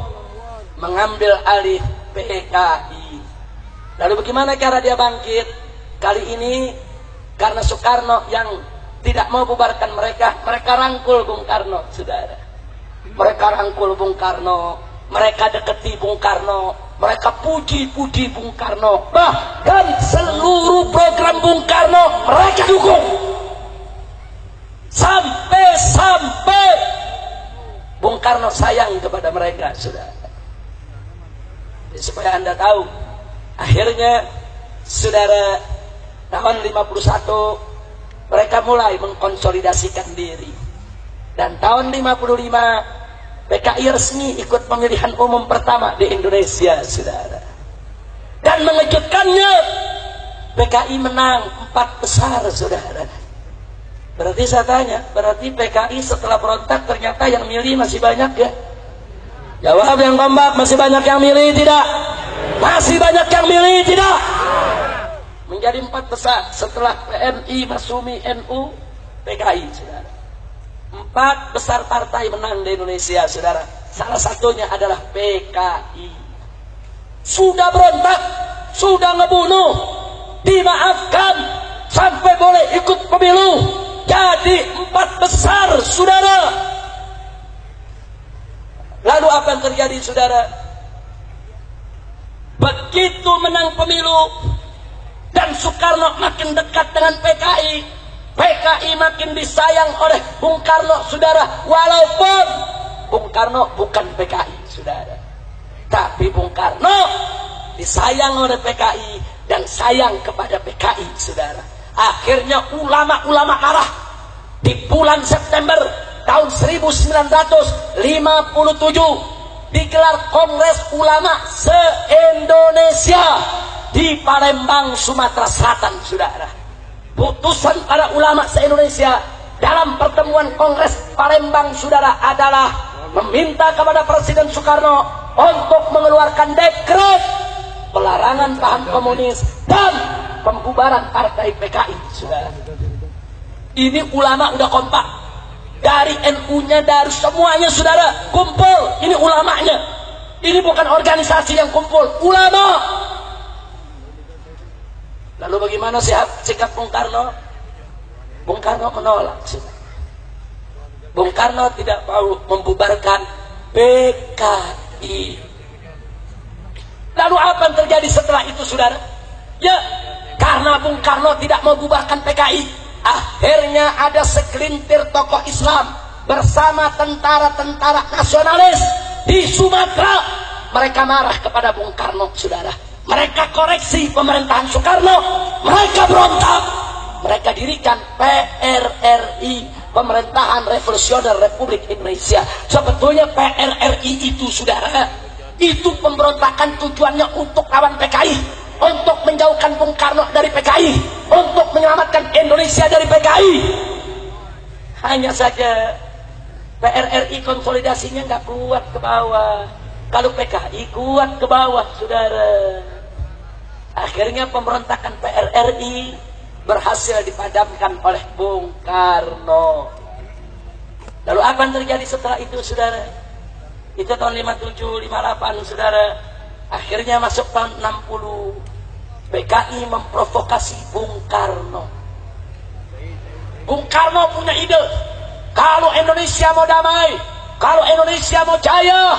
mengambil alih PKI. Lalu bagaimana cara dia bangkit? Kali ini karena Soekarno yang tidak mau bubarkan mereka rangkul Bung Karno, saudara. Mereka rangkul Bung Karno, mereka deketi Bung Karno, mereka puji-puji Bung Karno. Bahkan seluruh program Bung Karno mereka dukung. Sampai Bung Karno sayang kepada mereka, saudara. Jadi, supaya Anda tahu, akhirnya saudara, tahun 51 mereka mulai mengkonsolidasikan diri. Dan tahun 55 PKI resmi ikut pemilihan umum pertama di Indonesia, saudara. Dan mengejutkannya, PKI menang 4 besar, saudara. Berarti saya tanya, berarti PKI setelah berontak ternyata yang milih masih banyak ya? Jawab yang kompak, masih banyak yang milih tidak? Masih banyak yang milih tidak? Menjadi 4 besar setelah PMI, Masumi, NU, PKI, saudara. 4 besar partai menang di Indonesia, saudara. Salah satunya adalah PKI. Sudah berontak, sudah ngebunuh, dimaafkan, sampai boleh ikut pemilu. Jadi 4 besar, saudara. Lalu apa yang terjadi, saudara? Begitu menang pemilu dan Soekarno makin dekat dengan PKI, PKI makin disayang oleh Bung Karno, saudara. Walaupun Bung Karno bukan PKI, saudara, tapi Bung Karno disayang oleh PKI dan sayang kepada PKI, saudara. Akhirnya ulama-ulama marah. Di bulan September tahun 1957 digelar Kongres Ulama se-Indonesia di Palembang, Sumatera Selatan, saudara. Putusan para ulama se-Indonesia dalam pertemuan Kongres Palembang, saudara, adalah meminta kepada Presiden Soekarno untuk mengeluarkan dekret pelarangan paham komunis dan pembubaran partai PKI, saudara. Ini ulama udah kompak, dari NU-nya, dari semuanya, saudara, kumpul. Ini ulamanya, ini bukan organisasi yang kumpul, ulama. Lalu bagaimana sikap Bung Karno? Bung Karno menolak, saudara. Bung Karno tidak mau membubarkan PKI. Lalu apa yang terjadi setelah itu, saudara? Ya, karena Bung Karno tidak mau bubarkan PKI, akhirnya ada segelintir tokoh Islam bersama tentara-tentara nasionalis di Sumatera. Mereka marah kepada Bung Karno, saudara. Mereka koreksi pemerintahan Soekarno. Mereka berontak. Mereka dirikan PRRI, Pemerintahan Revolusioner Republik Indonesia. Sebetulnya PRRI itu, saudara, itu pemberontakan tujuannya untuk lawan PKI, untuk menjauhkan Bung Karno dari PKI, untuk menyelamatkan Indonesia dari PKI. Hanya saja PRRI konsolidasinya nggak kuat ke bawah. Kalau PKI kuat ke bawah, saudara. Akhirnya pemberontakan PRRI berhasil dipadamkan oleh Bung Karno. Lalu apa yang terjadi setelah itu, saudara? Itu tahun 57, 58, saudara. Akhirnya masuk tahun 60, PKI memprovokasi Bung Karno. Bung Karno punya ide, kalau Indonesia mau damai, kalau Indonesia mau jaya,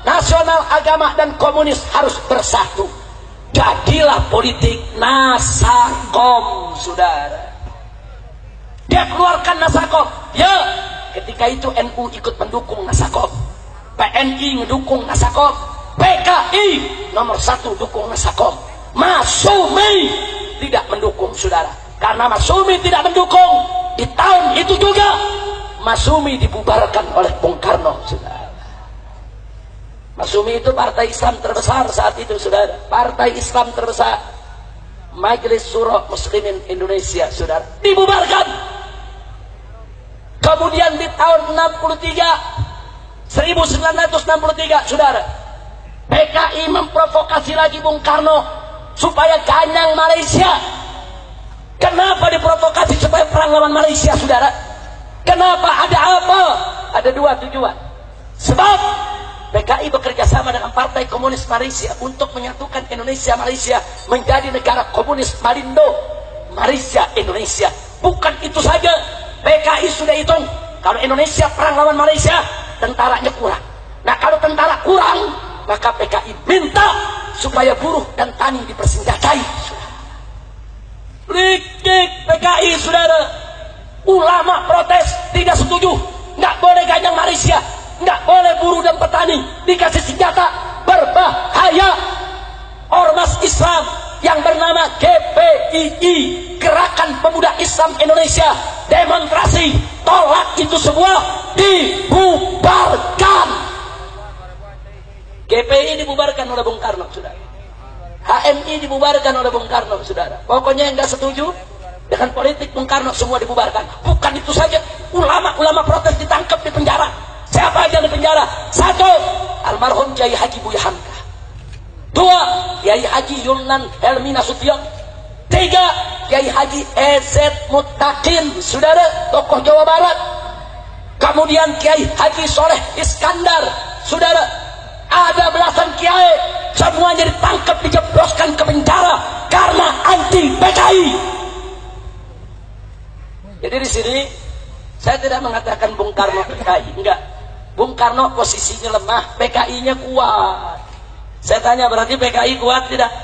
nasional, agama, dan komunis harus bersatu. Jadilah politik Nasakom, saudara. Dia keluarkan Nasakom. Ya, ketika itu NU ikut mendukung Nasakom, PNI mendukung Nasakom, PKI nomor 1 dukung Nasakom. Masyumi tidak mendukung, saudara. Karena Masyumi tidak mendukung, di tahun itu juga Masyumi dibubarkan oleh Bung Karno, saudara. Masyumi itu partai Islam terbesar saat itu, saudara. Partai Islam terbesar, Majelis Syuro Muslimin Indonesia, saudara, dibubarkan. Kemudian di tahun 1963, saudara, PKI memprovokasi lagi Bung Karno supaya ganyang Malaysia. Kenapa diprovokasi supaya perang lawan Malaysia, saudara? Kenapa? Ada apa? Ada 2 tujuan. Sebab PKI bekerja sama dengan Partai Komunis Malaysia untuk menyatukan Indonesia Malaysia menjadi negara komunis Malindo, Malaysia Indonesia. Bukan itu saja, PKI sudah hitung kalau Indonesia perang lawan Malaysia, tentaranya kurang. Nah, kalau tentara kurang, maka PKI minta supaya buruh dan tani dipersenjatai. Lik-lik PKI, saudara. Ulama protes, tidak setuju. Nggak boleh ganyang Malaysia, nggak boleh buruh dan petani dikasih senjata. Berbahaya. Ormas Islam yang bernama GPII, Gerakan Pemuda Islam Indonesia, demonstrasi tolak itu semua, dibubarkan. GPI dibubarkan oleh Bung Karno, saudara. HMI dibubarkan oleh Bung Karno, saudara. Pokoknya yang nggak setuju dengan politik Bung Karno semua dibubarkan. Bukan itu saja, ulama-ulama protes ditangkap, di penjara. Siapa aja di penjara? 1, almarhum Kiai Haji Buya Hamka. 2, Kiai Haji Yulnan Helmi Nasution. 3, Kiai Haji EZ Mutakin, saudara, tokoh Jawa Barat. Kemudian Kiai Haji Soleh Iskandar, saudara. Ada belasan kiai, semuanya ditangkap, dijebloskan ke penjara karena anti PKI. Jadi di sini saya tidak mengatakan Bung Karno PKI, enggak. Bung Karno posisinya lemah, PKI-nya kuat. Saya tanya, berarti PKI kuat tidak?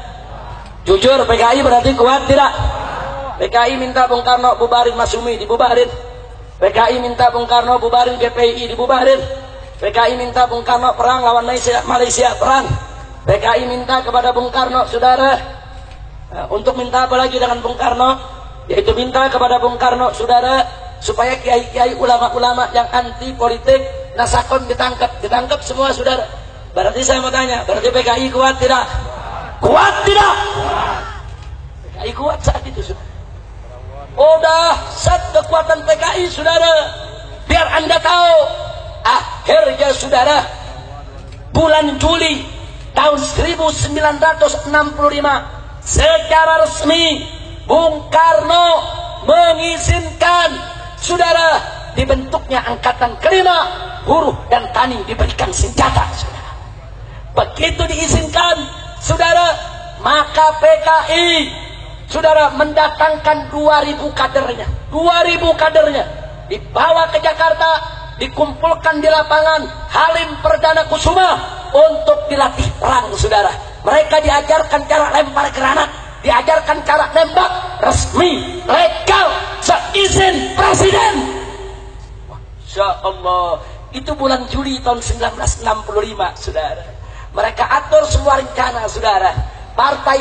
Jujur, PKI berarti kuat tidak? PKI minta Bung Karno bubarin Masyumi, dibubarin. PKI minta Bung Karno bubarin GPI, dibubarin. PKI minta Bung Karno perang lawan Malaysia, perang. PKI minta kepada Bung Karno, saudara, untuk minta apa lagi dengan Bung Karno? Yaitu minta kepada Bung Karno, saudara, supaya kiai-kiai, ulama-ulama yang anti politik Nasakom ditangkap semua, saudara. Berarti saya mau tanya, berarti PKI kuat tidak? Kuat tidak? PKI kuat saat itu, saudara. Oh, dahsyat kekuatan PKI, saudara. Biar Anda tahu, akhirnya, saudara, bulan Juli tahun 1965 secara resmi Bung Karno mengizinkan, saudara, dibentuknya angkatan kelima, buruh dan tani diberikan senjata, saudara. Begitu diizinkan, saudara, maka PKI, saudara, mendatangkan 2000 kadernya, 2000 kadernya dibawa ke Jakarta, dikumpulkan di lapangan Halim Perdana Kusuma untuk dilatih perang, saudara. Mereka diajarkan cara lempar granat, diajarkan cara nembak, resmi, legal, seizin presiden. Masya Allah. Itu bulan Juli tahun 1965, saudara. Mereka atur semua rencana, saudara. Partai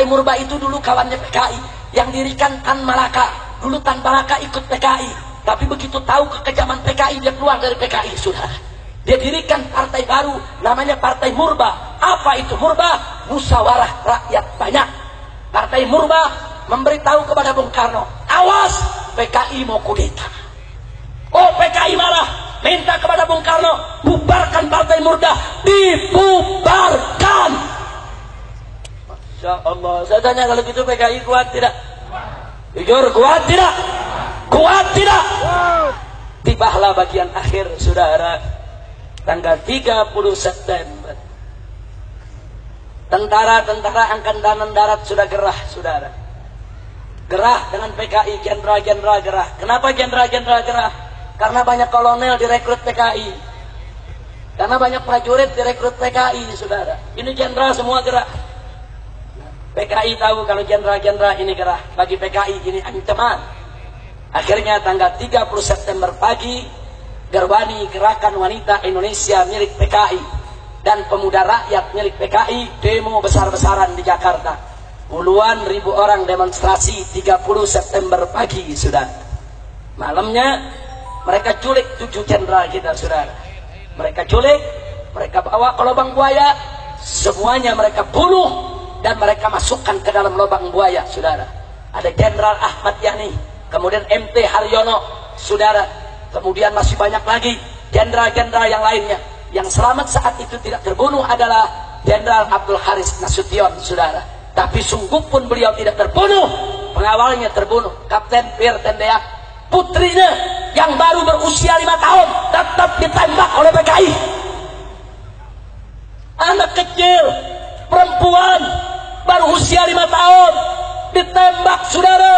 Murba itu dulu kawannya PKI, yang dirikan Tan Malaka. Dulu Tan Malaka ikut PKI, tapi begitu tahu kekejaman PKI, dia keluar dari PKI, saudara. Dia dirikan partai baru, namanya Partai Murba. Apa itu Murba? Musyawarah Rakyat Banyak. Partai Murba memberitahu kepada Bung Karno, awas, PKI mau kudeta. Oh, PKI marah, minta kepada Bung Karno, bubarkan Partai Murba. Dibubarkan. Masya Allah. Saya tanya, kalau gitu PKI kuat tidak? Jujur, kuat tidak? Kuat tidak? Tibalah bagian akhir, saudara. Tanggal 30 September Tentara-tentara Angkatan Darat sudah gerah, saudara. Gerah dengan PKI, jenderal-jenderal gerah. Kenapa jenderal-jenderal gerah? Karena banyak kolonel direkrut PKI. Karena banyak prajurit direkrut PKI, saudara. Ini jenderal semua gerah. PKI tahu kalau jenderal-jenderal ini gerah. Bagi PKI ini ancaman. Akhirnya tanggal 30 September pagi, Gerbani Gerakan Wanita Indonesia milik PKI dan Pemuda Rakyat milik PKI demo besar-besaran di Jakarta. Puluhan ribu orang demonstrasi 30 September pagi, saudara. Malamnya mereka culik 7 jenderal kita, saudara. Mereka culik, mereka bawa ke lubang buaya, semuanya mereka bunuh dan mereka masukkan ke dalam lubang buaya, saudara. Ada Jenderal Ahmad Yani, kemudian MT Haryono, saudara. Kemudian masih banyak lagi jenderal-jenderal yang lainnya. Yang selamat saat itu tidak terbunuh adalah Jenderal Abdul Haris Nasution, saudara. Tapi sungguh pun beliau tidak terbunuh. Pengawalnya terbunuh, Kapten Pierre Tendeak. Putrinya yang baru berusia 5 tahun tetap ditembak oleh PKI. Anak kecil, perempuan baru usia 5 tahun ditembak, saudara.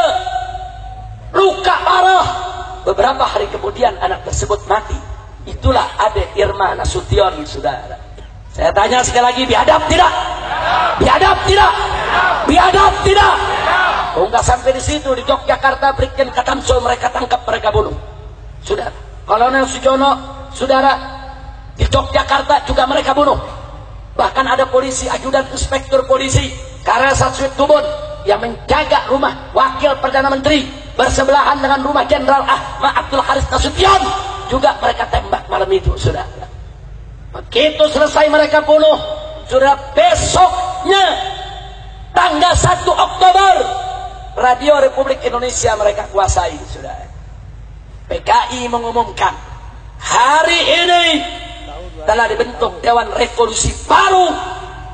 Luka parah. Beberapa hari kemudian anak tersebut mati. Itulah Ade Irma Nasution, saudara. Saya tanya sekali lagi, biadab tidak? Biadab tidak? Biadab tidak? Oh, nggak sampai di situ. Di Yogyakarta, Brigjen Katamso mereka tangkap, mereka bunuh, saudara. Kolonel Sujono, saudara, di Yogyakarta juga mereka bunuh. Bahkan ada polisi, ajudan inspektur polisi Karasat Tubun yang menjaga rumah Wakil Perdana Menteri bersebelahan dengan rumah Jenderal Ahmad Abdul Haris Nasution, juga mereka tembak malam itu, saudara. Begitu selesai mereka bunuh, saudara, besoknya tanggal 1 Oktober Radio Republik Indonesia mereka kuasai, saudara. PKI mengumumkan hari ini telah dibentuk Dewan Revolusi baru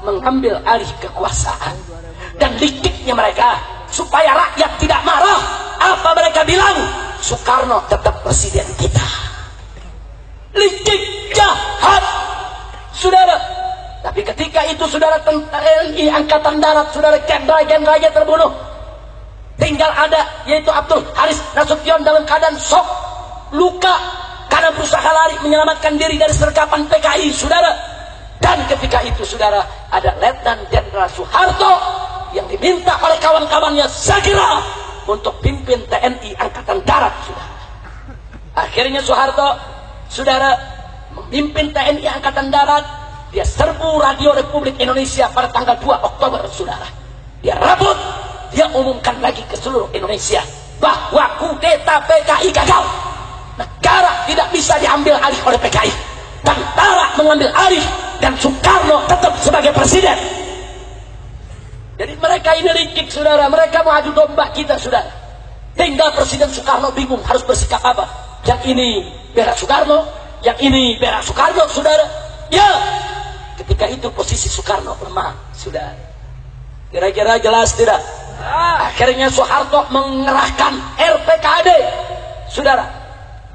mengambil alih kekuasaan. Dan liciknya mereka supaya rakyat tidak marah, apa mereka bilang? Soekarno tetap presiden kita. Licik, jahat, saudara. Tapi ketika itu, saudara, tentara TNI Angkatan Darat, saudara, jenderal-jenderalnya terbunuh. Tinggal ada, yaitu Abdul Haris Nasution dalam keadaan shock, luka, karena berusaha lari menyelamatkan diri dari sergapan PKI, saudara. Dan ketika itu, saudara, ada Letnan Jenderal Soeharto yang diminta oleh kawan-kawannya segera untuk pimpin TNI Angkatan Darat, saudara. Akhirnya Soeharto, saudara, memimpin TNI Angkatan Darat. Dia serbu Radio Republik Indonesia pada tanggal 2 Oktober, saudara. Dia rebut, dia umumkan lagi ke seluruh Indonesia bahwa kudeta PKI gagal. Negara tidak bisa diambil alih oleh PKI. Tentara mengambil alih dan Soekarno tetap sebagai presiden. Jadi mereka ini licik, saudara. Mereka mau adu domba kita, saudara. Tinggal Presiden Soekarno bingung harus bersikap apa. Yang ini bela Soekarno, yang ini bela Soekarno, saudara. Ya, ketika itu posisi Soekarno lemah, saudara. Kira-kira jelas tidak? Akhirnya Soeharto mengerahkan RPKD, saudara.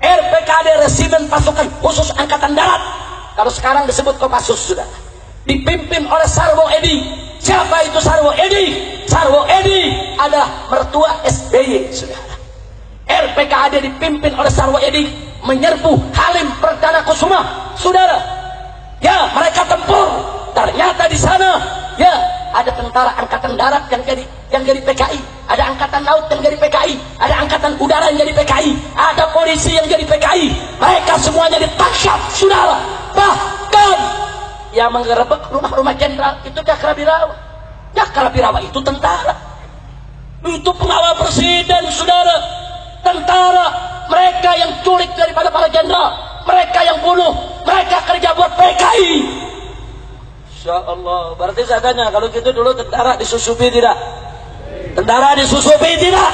RPKD, Resimen Pasukan Khusus Angkatan Darat. Kalau sekarang disebut Kopassus, saudara. Dipimpin oleh Sarwo Edi. Siapa itu Sarwo Edi? Sarwo Edi adalah mertua SBY, saudara. RPKD dipimpin oleh Sarwo Edi menyerbu Halim Perdana Kusuma, saudara. Ya, mereka tempur. Ternyata di sana, ya, ada tentara Angkatan Darat yang jadi PKI, ada Angkatan Laut yang jadi PKI, ada Angkatan Udara yang jadi PKI, ada polisi yang jadi PKI. Mereka semuanya ditangkap, saudara. Bahkan yang menggerebek rumah-rumah jenderal itu Cakrabirawa. Cakrabirawa itu tentara, itu pengawal presiden, saudara. Tentara, mereka yang culik daripada para jenderal, mereka yang bunuh, mereka kerja buat PKI. Insya Allah. Berarti saya tanya, kalau gitu dulu tentara disusupi tidak? Tentara disusupi tidak?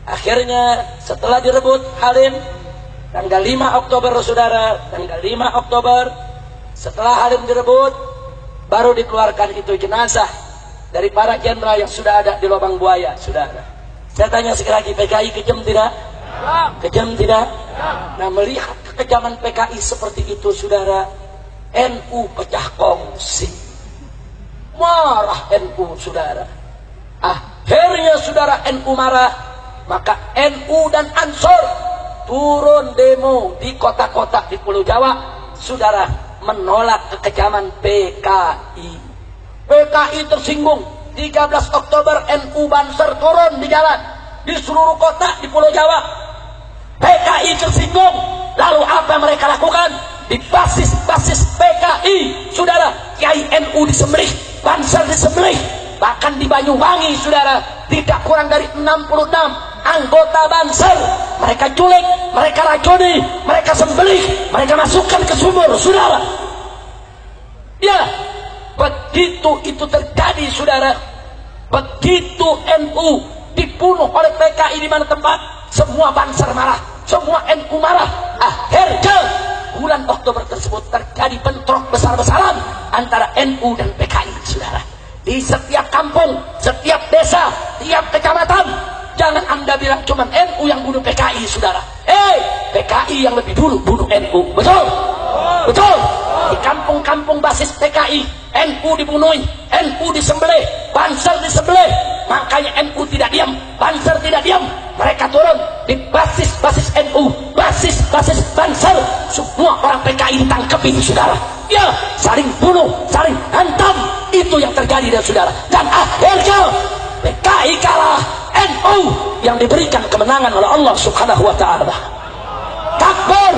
Akhirnya setelah direbut Halim, tanggal 5 Oktober, saudara, tanggal 5 Oktober, setelah Halim direbut, baru dikeluarkan itu jenazah dari para jenderal yang sudah ada di lubang buaya, saudara. Saya tanya sekali lagi, PKI kejam tidak? Kejam tidak? Nah, melihat kekejaman PKI seperti itu, saudara, NU pecah kongsi. Marah NU, saudara. Akhirnya saudara NU marah, maka NU dan Ansor turun demo di kota-kota di Pulau Jawa, saudara, menolak kekejaman PKI. PKI tersinggung. 13 Oktober NU Banser turun di jalan di seluruh kota di Pulau Jawa. PKI tersinggung. Lalu apa yang mereka lakukan? Di basis-basis PKI, saudara, Kiai NU disembelih, Banser disembelih. Bahkan di Banyuwangi, saudara, tidak kurang dari 66 anggota Banser mereka culik, mereka racuni, mereka sembelih, mereka masukkan ke sumur, saudara. Ya, begitu itu terjadi, saudara. Begitu NU dibunuh oleh PKI di mana tempat, semua Banser marah, semua NU marah. Akhirnya bulan Oktober tersebut terjadi bentrok besar-besaran antara NU dan PKI, saudara. Di setiap kampung, setiap desa, tiap kecamatan. Jangan Anda bilang cuma NU yang bunuh PKI, saudara. PKI yang lebih dulu bunuh NU. Betul? Betul? Di kampung-kampung basis PKI, NU dibunuh, NU disembelih, Banser disembelih. Makanya NU tidak diam, Banser tidak diam. Mereka turun di basis-basis NU, basis-basis Banser. Semua orang PKI ditangkepin, saudara. Ya, saling bunuh, saling hantam. Itu yang terjadi, dan saudara. Dan akhirnya PKI kalah, NU yang diberikan kemenangan oleh Allah Subhanahu wa Ta'ala. Takbir,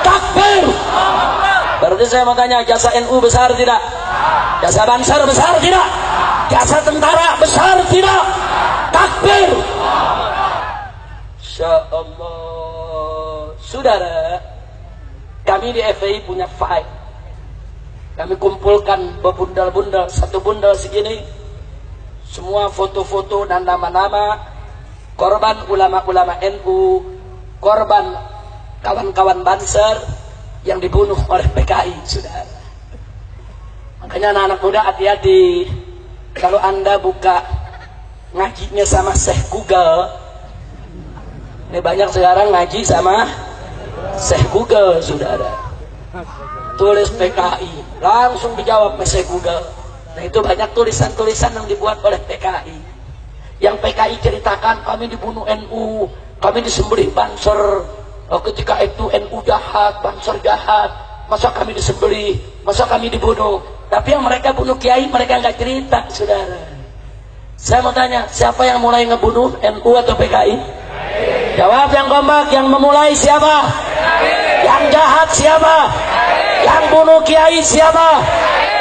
takbir. Berarti saya mau tanya, jasa NU besar tidak? Jasa Banser besar tidak? Jasa tentara besar tidak? Takbir. Insya Allah, saudara, kami di FPI punya file. Kami kumpulkan bebundal-bundal, satu bundal segini, semua foto-foto dan nama-nama korban ulama-ulama NU, korban kawan-kawan Banser yang dibunuh oleh PKI, saudara. Makanya anak-anak muda hati-hati kalau Anda buka ngajinya sama Syekh Google. Ini banyak sekarang ngaji sama Syekh Google, saudara. Tulis PKI, langsung dijawab oleh Syekh Google. Nah, itu banyak tulisan-tulisan yang dibuat oleh PKI. Yang PKI ceritakan, kami dibunuh NU, kami disembelih Banser. Ketika itu NU jahat, Banser jahat. Masa kami disembelih, masa kami dibunuh. Tapi yang mereka bunuh Kiai, mereka nggak cerita, saudara. Saya mau tanya, siapa yang mulai ngebunuh, NU atau PKI? Jawab yang kompak. Yang memulai siapa? Yang jahat siapa? Yang bunuh Kiai siapa?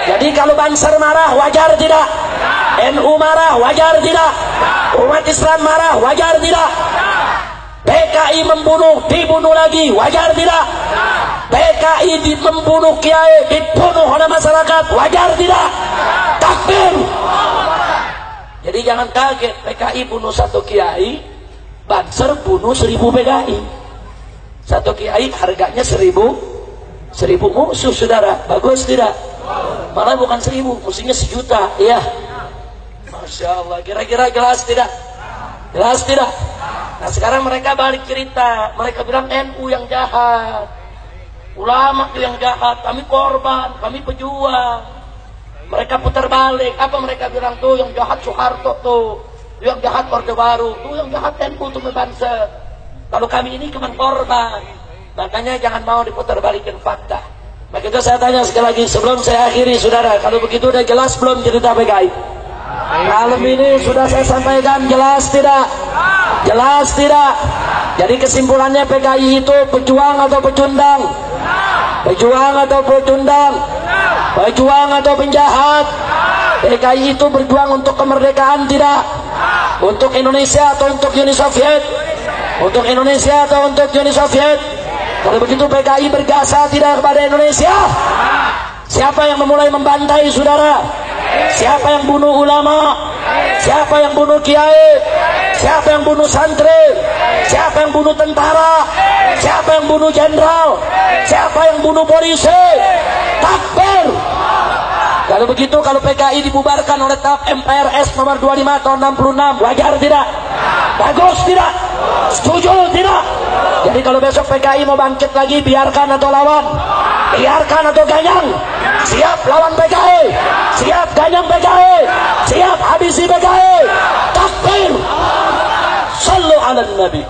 Jadi kalau Banser marah, wajar tidak? NU marah, wajar tidak? Umat Islam marah, wajar tidak? PKI membunuh, dibunuh lagi, wajar tidak? PKI membunuh Kiai, dibunuh oleh masyarakat, wajar tidak? Takbir. Jadi jangan kaget, PKI bunuh satu Kiai, Banser bunuh 1000 PKI. Satu Kiai harganya 1000 musuh, saudara. Bagus tidak? Malah bukan 1000, mestinya 1.000.000. Iya. Masya Allah. Kira-kira jelas tidak? Jelas tidak? Nah, sekarang mereka balik cerita. Mereka bilang NU yang jahat, ulama itu yang jahat, kami korban, kami pejuang. Mereka putar balik. Apa mereka bilang? Tuh yang jahat Soeharto, tuh yang jahat Orde Baru, tuh yang jahat NU, tuh Banser. Kalau kami ini cuma korban. Makanya jangan mau diputar balikin fakta. Maka itu saya tanya sekali lagi sebelum saya akhiri, saudara, kalau begitu udah jelas belum cerita PKI? Malam ini sudah saya sampaikan, jelas tidak? Jelas tidak? Jadi kesimpulannya, PKI itu pejuang atau pecundang? Pejuang atau pecundang? Pejuang atau penjahat? PKI itu berjuang untuk kemerdekaan tidak? Untuk Indonesia atau untuk Uni Soviet? Untuk Indonesia atau untuk Uni Soviet? Kalau begitu PKI berjasa tidak kepada Indonesia? Siapa yang memulai membantai, saudara? Siapa yang bunuh ulama? Siapa yang bunuh kiai? Siapa yang bunuh santri? Siapa yang bunuh tentara? Siapa yang bunuh jenderal? Siapa yang bunuh polisi? Takbir. Kalau begitu, kalau PKI dibubarkan oleh TAP MPRS nomor 25 tahun 66, wajar tidak? Bagus tidak? Setuju tidak? Jadi kalau besok PKI mau bangkit lagi, biarkan atau lawan? Biarkan atau ganyang? siap lawan PKI, siap ganyang PKI, siap habisi PKI. Takbir. Sallu ala Nabi.